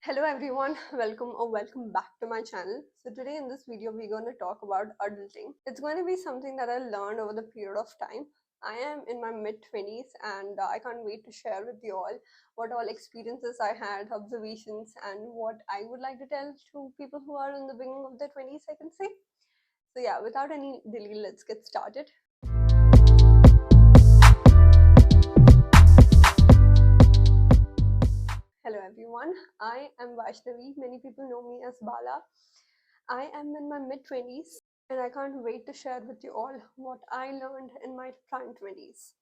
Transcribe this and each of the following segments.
Hello everyone, welcome back to my channel. So today in this video we're going to talk about adulting. It's going to be something that I learned over the period of time. I am in my mid 20s and I can't wait to share with you all what all experiences I had, observations and what I would like to tell to people who are in the beginning of their 20s, I can say. So yeah, without any delay, let's get started. Hello everyone, I am Vaishnavi. Many people know me as Bala. I am in my mid 20s and I can't wait to share with you all what I learned in my prime 20s.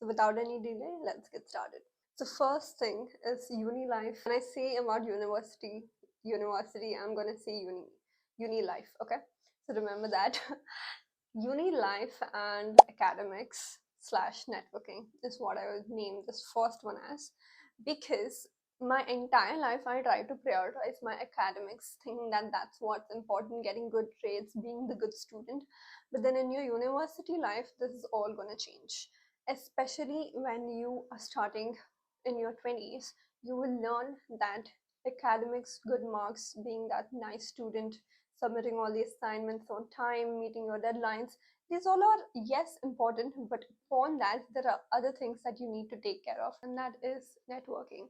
So without any delay, let's get started. So first thing is uni life. When I say about university, I'm gonna say uni life, okay? So remember that. Uni life and academics slash networking is what I would name this first one as, because my entire life I try to prioritize my academics, thinking that that's what's important, getting good grades, being the good student. But then in your university life, this is all gonna change, especially when you are starting in your 20s. You will learn that academics, good marks, being that nice student, submitting all the assignments on time, meeting your deadlines, these all are, yes, important, but upon that there are other things that you need to take care of, and that is networking.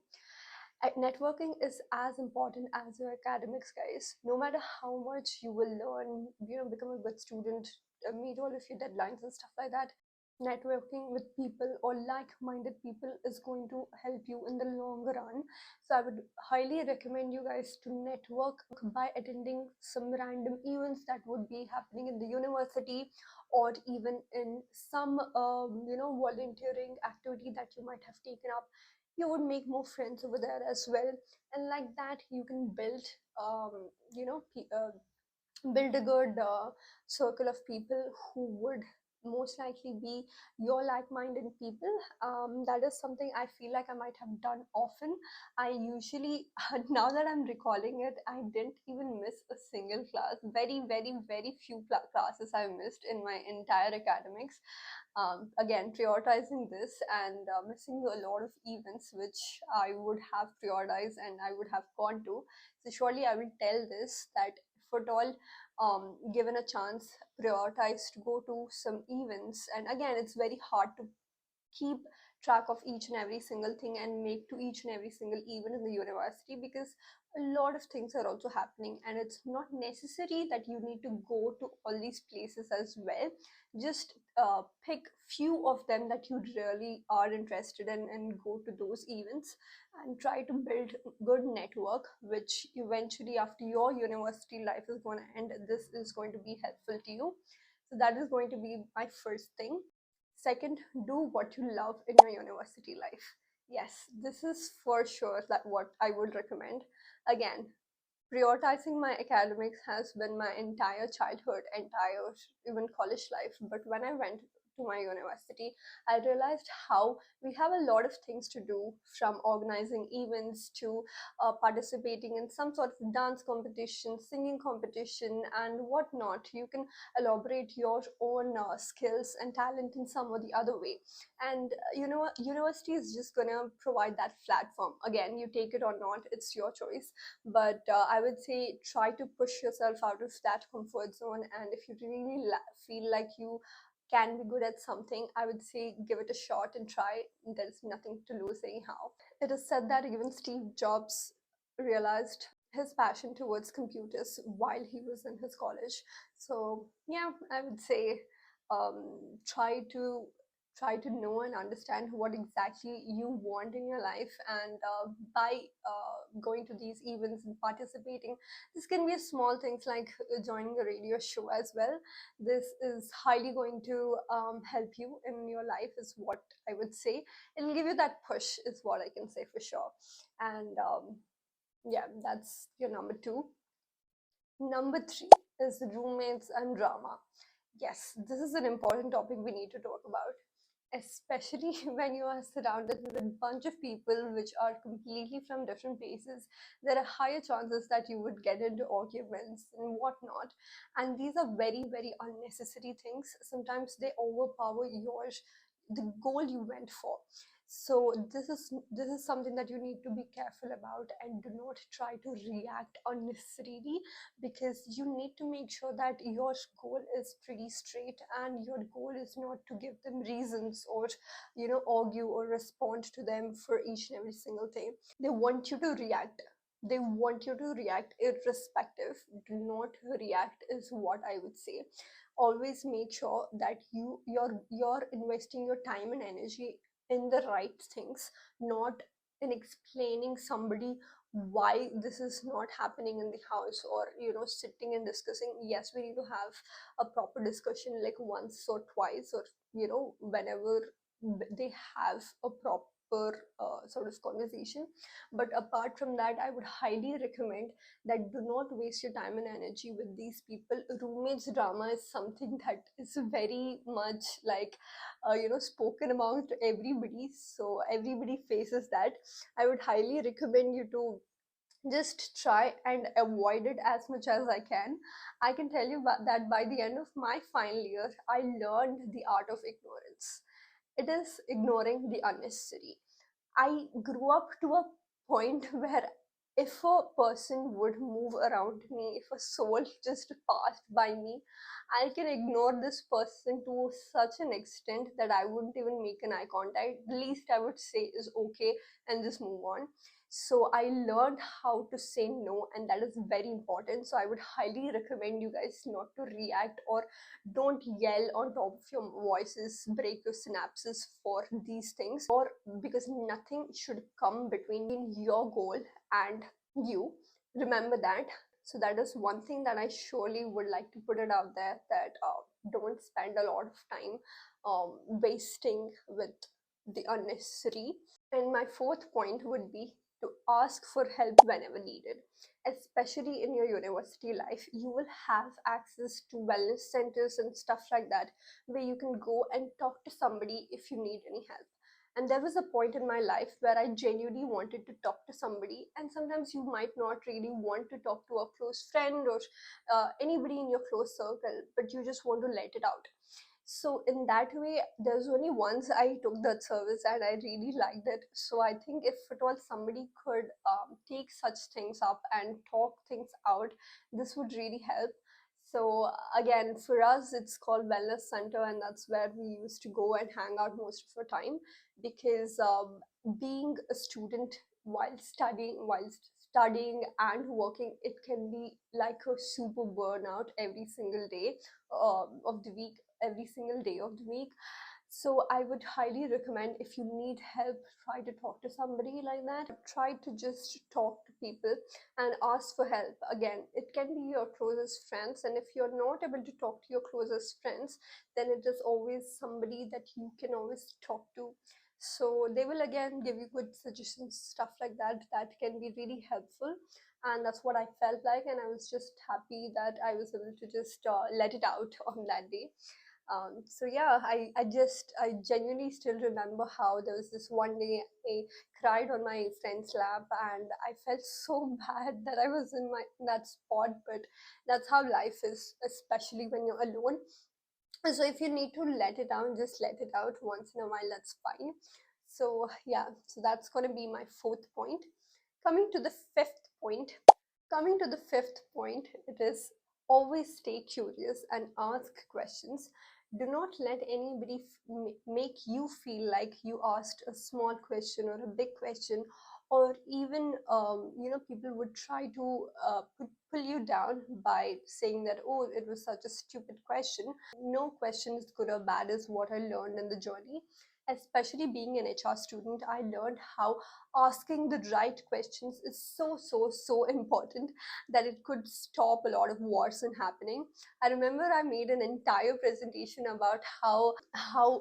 Networking is as important as your academics, guys. No matter how much you will learn, become a good student, meet all of your deadlines and stuff like that, networking with people or like-minded people is going to help you in the long run. So I would highly recommend you guys to network by attending some random events that would be happening in the university, or even in some volunteering activity that you might have taken up. You would make more friends over there as well, and like that you can build um, you know pe- uh, build a good circle of people who would most likely be your like-minded people. That is something I feel like I might have done often. I usually now that I'm recalling it, I didn't even miss a single class. Very, very, very few classes I missed in my entire academics. Again, prioritizing this and missing a lot of events which I would have prioritized and I would have gone to. So surely I will tell this, that if at all given a chance, prioritize to go to some events. And again, it's very hard to keep track of each and every single thing and make to each and every single event in the university, because a lot of things are also happening, and it's not necessary that you need to go to all these places as well. Just pick few of them that you really are interested in and go to those events and try to build good network, which eventually after your university life is going to end, this is going to be helpful to you. So that is going to be my first thing. Second, do what you love in your university life. Yes, this is for sure that what I would recommend. Again, prioritizing my academics has been my entire childhood, entire even college life. But when I went to my university, I realized how we have a lot of things to do, from organizing events to participating in some sort of dance competition, singing competition, and whatnot. You can elaborate your own skills and talent in some or the other way. And university is just gonna provide that platform. Again, you take it or not, it's your choice. But I would say try to push yourself out of that comfort zone, and if you really feel like you can be good at something, I would say give it a shot and try. There's nothing to lose anyhow. It is said that even Steve Jobs realized his passion towards computers while he was in his college. So yeah, I would say try to know and understand what exactly you want in your life, and by going to these events and participating, this can be a small things like joining a radio show as well. This is highly going to help you in your life, is what I would say. It'll give you that push, is what I can say for sure. And yeah, that's your number two. Number three is roommates and drama. Yes, this is an important topic we need to talk about, especially when you are surrounded with a bunch of people which are completely from different places. There are higher chances that you would get into arguments and whatnot. And these are very, very unnecessary things. Sometimes they overpower the goal you went for. So this is something that you need to be careful about, and do not try to react unnecessarily, because you need to make sure that your goal is pretty straight, and your goal is not to give them reasons, or argue or respond to them for each and every single thing. They want you to react. They want you to react irrespective. Do not react is what I would say. Always make sure that you're investing your time and energy in the right things, not in explaining somebody why this is not happening in the house, or sitting and discussing. Yes, we need to have a proper discussion, like once or twice, or whenever they have a proper sort of conversation. But apart from that, I would highly recommend that do not waste your time and energy with these people. Roommates drama is something that is very much like spoken about to everybody, so everybody faces that. I would highly recommend you to just try and avoid it as much as I can. I can tell you that by the end of my final year, I learned the art of ignorance. It is ignoring the unnecessary. I grew up to a point where if a person would move around me, if a soul just passed by me, I can ignore this person to such an extent that I wouldn't even make an eye contact. The least I would say is okay and just move on. So I learned how to say no, and that is very important. So I would highly recommend you guys not to react, or don't yell on top of your voices, break your synapses for these things, or because nothing should come between your goal and you. Remember that. So that is one thing that I surely would like to put it out there, that don't spend a lot of time wasting with the unnecessary. And my fourth point would be to ask for help whenever needed. Especially in your university life, you will have access to wellness centers and stuff like that, where you can go and talk to somebody if you need any help. And there was a point in my life where I genuinely wanted to talk to somebody, and sometimes you might not really want to talk to a close friend, or anybody in your close circle, but you just want to let it out. So in that way, there's only once I took that service and I really liked it. So I think if at all somebody could take such things up and talk things out, this would really help. So again, for us, it's called Wellness Center, and that's where we used to go and hang out most of the time, because being a student while studying and working, it can be like a super burnout every single day of the week, every single day of the week. So I would highly recommend, if you need help, try to talk to somebody like that. Try to just talk to people and ask for help. Again, it can be your closest friends, and if you're not able to talk to your closest friends, then it is always somebody that you can always talk to. So they will again give you good suggestions, stuff like that, that can be really helpful. And that's what I felt like, and I was just happy that I was able to just let it out on that day. So yeah, I genuinely still remember how there was this one day I cried on my friend's lap, and I felt so bad that I was in that spot. But that's how life is, especially when you're alone. So if you need to let it out, just let it out once in a while, that's fine. So yeah, so that's going to be my fourth point. coming to the fifth point Coming to the fifth point, it is always stay curious and ask questions. Do not let anybody make you feel like you asked a small question or a big question, or even people would try to pull you down by saying that, oh, it was such a stupid question. No question is good or bad, is what I learned in the journey. Especially being an HR student, I learned how asking the right questions is so important, that it could stop a lot of wars from happening. I remember I made an entire presentation about how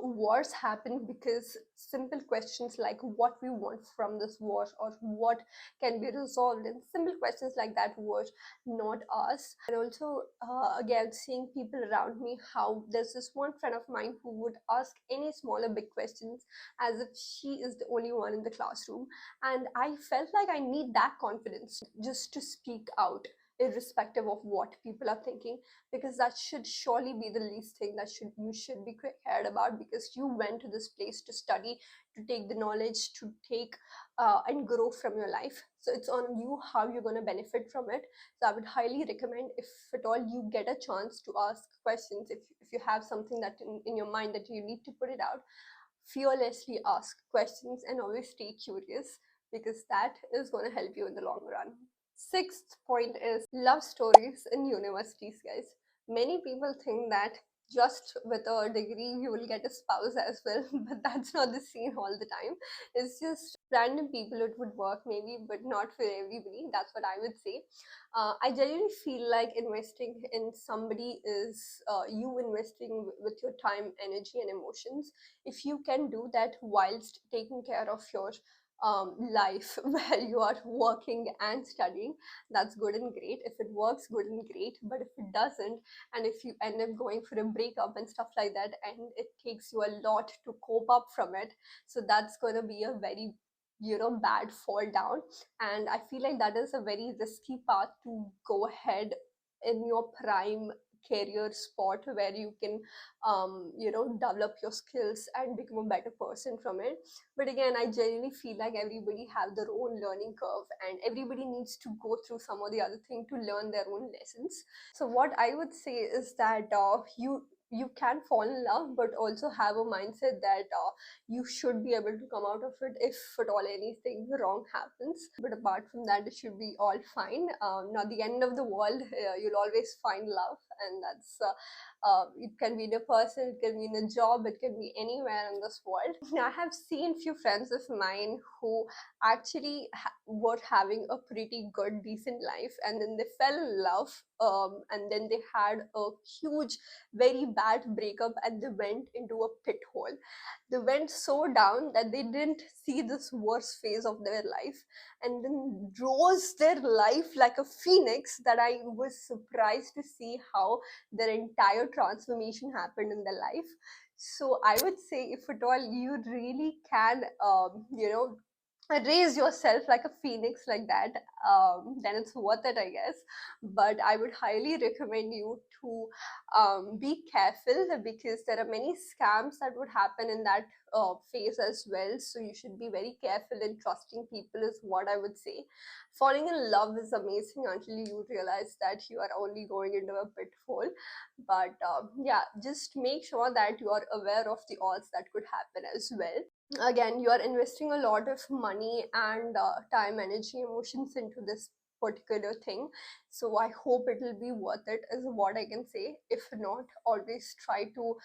wars happen because simple questions like what we want from this war, or what can be resolved, and simple questions like that were not asked. And also, again, seeing people around me, how there's this one friend of mine who would ask any small or big questions as if she is the only one in the classroom. And I felt like I need that confidence just to speak out. irrespective of what people are thinking, because that should surely be the least thing that you should be cared about, because you went to this place to study, to take the knowledge, to take and grow from your life. So it's on you how you're going to benefit from it. So I would highly recommend, if at all you get a chance to ask questions, if you have something that in your mind that you need to put it out, fearlessly ask questions and always stay curious, because that is going to help you in the long run. Sixth point is love stories in universities, guys. Many people think that just with a degree you will get a spouse as well, but that's not the scene all the time. It's just random people it would work maybe, but not for everybody. That's what I would say. I genuinely feel like investing in somebody is you investing with your time, energy, and emotions. If you can do that whilst taking care of your life where you are working and studying, that's good and great. If it works, good and great. But if it doesn't, and if you end up going for a breakup and stuff like that, and it takes you a lot to cope up from it, so that's going to be a very bad fall down. And I feel like that is a very risky path to go ahead in your prime career spot, where you can develop your skills and become a better person from it. But again, I genuinely feel like everybody have their own learning curve, and everybody needs to go through some or the other thing to learn their own lessons. So what I would say is that you can fall in love, but also have a mindset that you should be able to come out of it if at all anything wrong happens. But apart from that, it should be all fine. Not the end of the world. You'll always find love, and that's it can be in a person, it can be in a job, it can be anywhere in this world. I have seen few friends of mine who actually were having a pretty good, decent life, and then they fell in love, and then they had a huge, very bad breakup, and they went into a pit hole. They went so down that they didn't see this worst phase of their life, and then rose their life like a phoenix, that I was surprised to see how their entire transformation happened in their life. So I would say, if at all you really can raise yourself like a phoenix like that, then it's worth it, I guess. But I would highly recommend you to be careful, because there are many scams that would happen in that phase as well. So you should be very careful in trusting people, is what I would say. Falling in love is amazing until you realize that you are only going into a pitfall. But yeah, just make sure that you are aware of the odds that could happen as well. Again, you are investing a lot of money and time, energy, emotions into this particular thing. So I hope it will be worth it, is what I can say. If not, always try to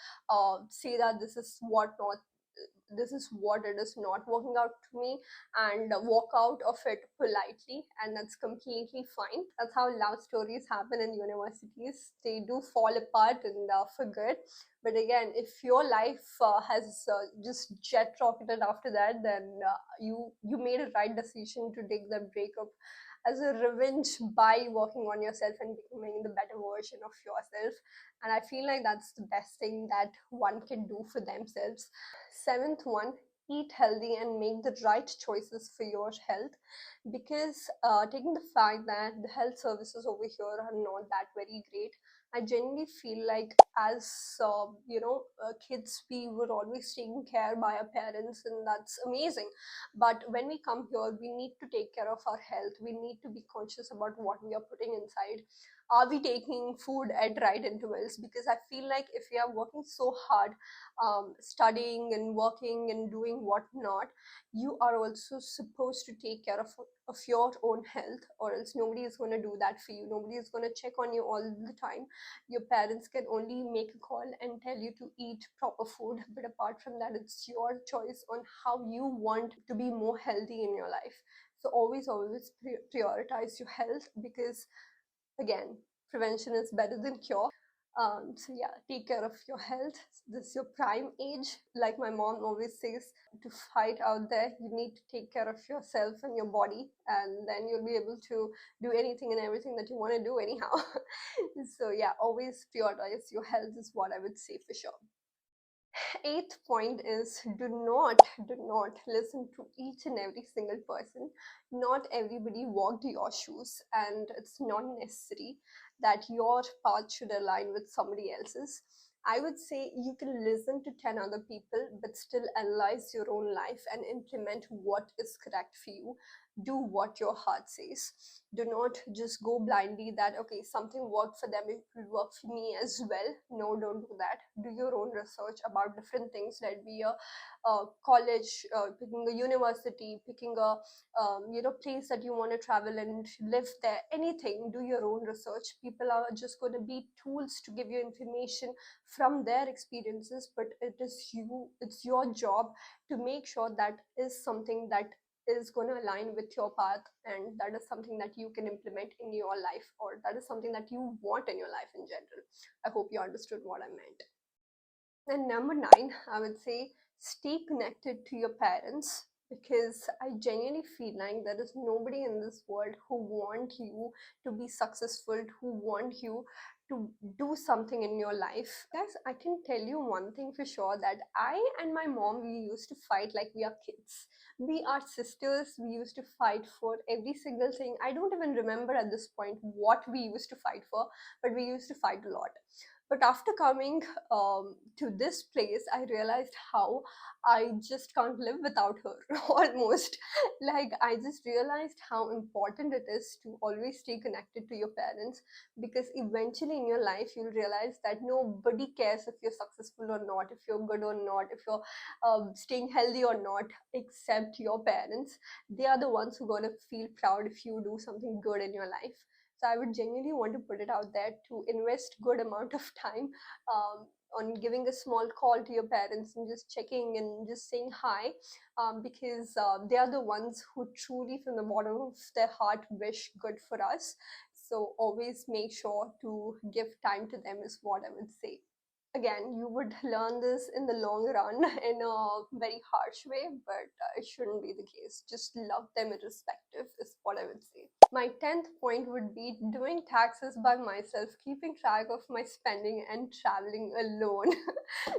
say that this is what it is not working out to me, and walk out of it politely, and that's completely fine. That's how love stories happen in universities. They do fall apart and for good. But again, if your life has just jet rocketed after that, then you made a right decision to take that breakup as a revenge by working on yourself and becoming the better version of yourself. And I feel like that's the best thing that one can do for themselves. Seventh one, eat healthy and make the right choices for your health, because taking the fact that the health services over here are not that very great, I genuinely feel like, as kids, we were always taken care by our parents, and that's amazing. But when we come here, we need to take care of our health. We need to be conscious about what we are putting inside. Are we taking food at right intervals? Because I feel like if we are working so hard, studying and working and doing whatnot, you are also supposed to take care of your own health, or else nobody is going to do that for you. Nobody is going to check on you all the time. Your parents can only make a call and tell you to eat proper food, but apart from that, it's your choice on how you want to be more healthy in your life. So always prioritize your health, because again, prevention is better than cure. So yeah, take care of your health. This is your prime age. Like my mom always says, to fight out there, you need to take care of yourself and your body, and then you'll be able to do anything and everything that you want to do anyhow. So yeah, always prioritize your health, is what I would say for sure. Eighth point is do not listen to each and every single person. Not everybody walked your shoes, and it's not necessary that your path should align with somebody else's. I would say you can listen to 10 other people, but still analyze your own life and implement what is correct for you. Do what your heart says. Do not just go blindly that, okay, something worked for them, it will work for me as well. No, don't do that. Do your own research about different things. Let be a college, picking a university, picking a place that you want to travel and live there. Anything, do your own research. People are just going to be tools to give you information from their experiences, but it's your job to make sure that is something that is going to align with your path, and that is something that you can implement in your life, or that is something that you want in your life in general. I hope you understood what I meant. And number nine, I would say stay connected to your parents, because I genuinely feel like there is nobody in this world who want you to be successful, who want you to do something in your life. Guys, I can tell you one thing for sure, that I and my mom, we used to fight like we are kids. We are sisters. We used to fight for every single thing. I don't even remember at this point what we used to fight for, but we used to fight a lot. But after coming to this place, I realized how I just can't live without her almost. Like, I just realized how important it is to always stay connected to your parents, because eventually in your life, you'll realize that nobody cares if you're successful or not, if you're good or not, if you're staying healthy or not, except your parents. They are the ones who are going to feel proud if you do something good in your life. So I would genuinely want to put it out there to invest good amount of time on giving a small call to your parents and just checking and just saying hi, because they are the ones who truly from the bottom of their heart wish good for us. So always make sure to give time to them is what I would say. Again, you would learn this in the long run in a very harsh way, but it shouldn't be the case. Just love them irrespective is what I would say. My 10th point would be doing taxes by myself, keeping track of my spending and traveling alone.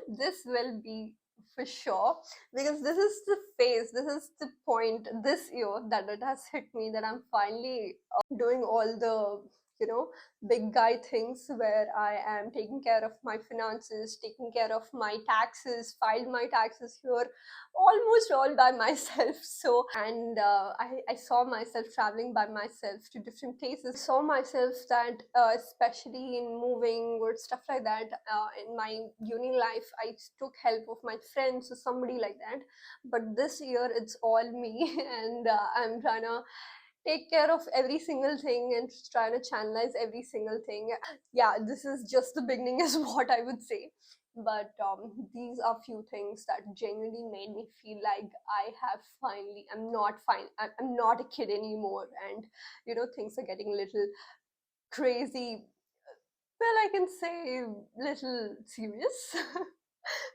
This will be for sure, because this is the phase, this is the point this year that it has hit me, that I'm finally doing all the big guy things, where I am taking care of my finances, taking care of my taxes, filed my taxes here almost all by myself. So, and I saw myself traveling by myself to different places. Saw myself that, especially in moving or stuff like that, in my uni life, I took help of my friends or somebody like that. But this year, it's all me, and I'm trying to take care of every single thing and trying to channelize every single thing. Yeah, this is just the beginning is what I would say. But these are few things that genuinely made me feel like I have finally, I'm not a kid anymore, and things are getting a little crazy. Well, I can say little serious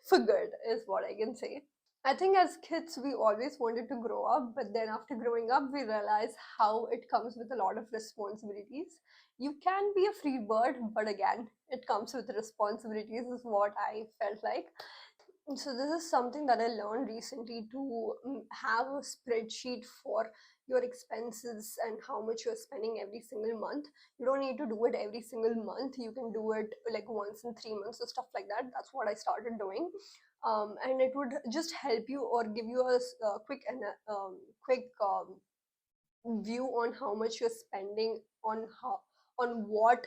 for good is what I can say. I think as kids, we always wanted to grow up, but then after growing up, we realize how it comes with a lot of responsibilities. You can be a free bird, but again, it comes with responsibilities, is what I felt like. So, this is something that I learned recently, to have a spreadsheet for your expenses and how much you're spending every single month. You don't need to do it every single month, you can do it like once in 3 months or stuff like that. That's what I started doing. And it would just help you or give you a quick view on how much you're spending, on what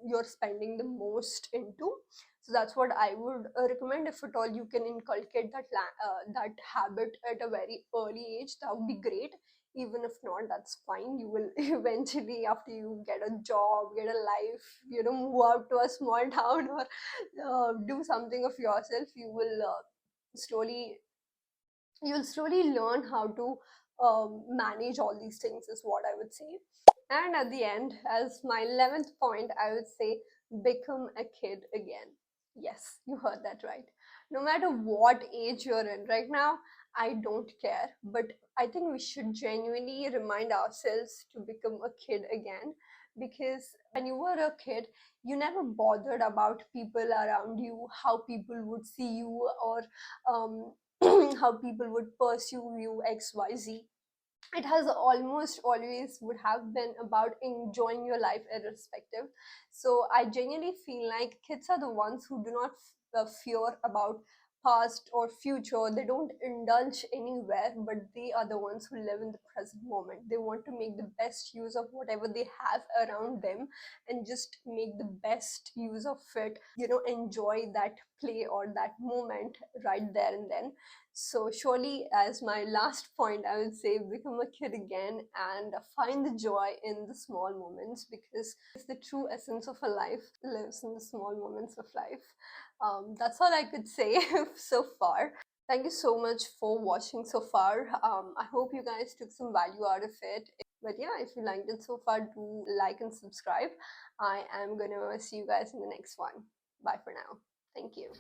you're spending the most into. So that's what I would recommend. If at all you can inculcate that habit at a very early age, that would be great. Even if not, that's fine. You will eventually, after you get a job, get a life, move out to a small town, or do something of yourself, slowly you'll slowly learn how to manage all these things, is what I would say. And at the end, as my 11th point, I would say become a kid again. Yes, you heard that right. No matter what age you're in right now, I don't care. But I think we should genuinely remind ourselves to become a kid again, because when you were a kid, you never bothered about people around you, how people would see you, or um, how people would pursue you, XYZ. It has almost always would have been about enjoying your life irrespective. So I genuinely feel like kids are the ones who do not fear about past or future. They don't indulge anywhere, but they are the ones who live in the present moment. They want to make the best use of whatever they have around them and just make the best use of it, enjoy that play or that moment right there and then. So, surely, as my last point, I would say become a kid again and find the joy in the small moments, because the true essence of a life lives in the small moments of life. That's all I could say so far. Thank you so much for watching so far. I hope you guys took some value out of it. But yeah, if you liked it so far, do like and subscribe. I am gonna see you guys in the next one. Bye for now. Thank you.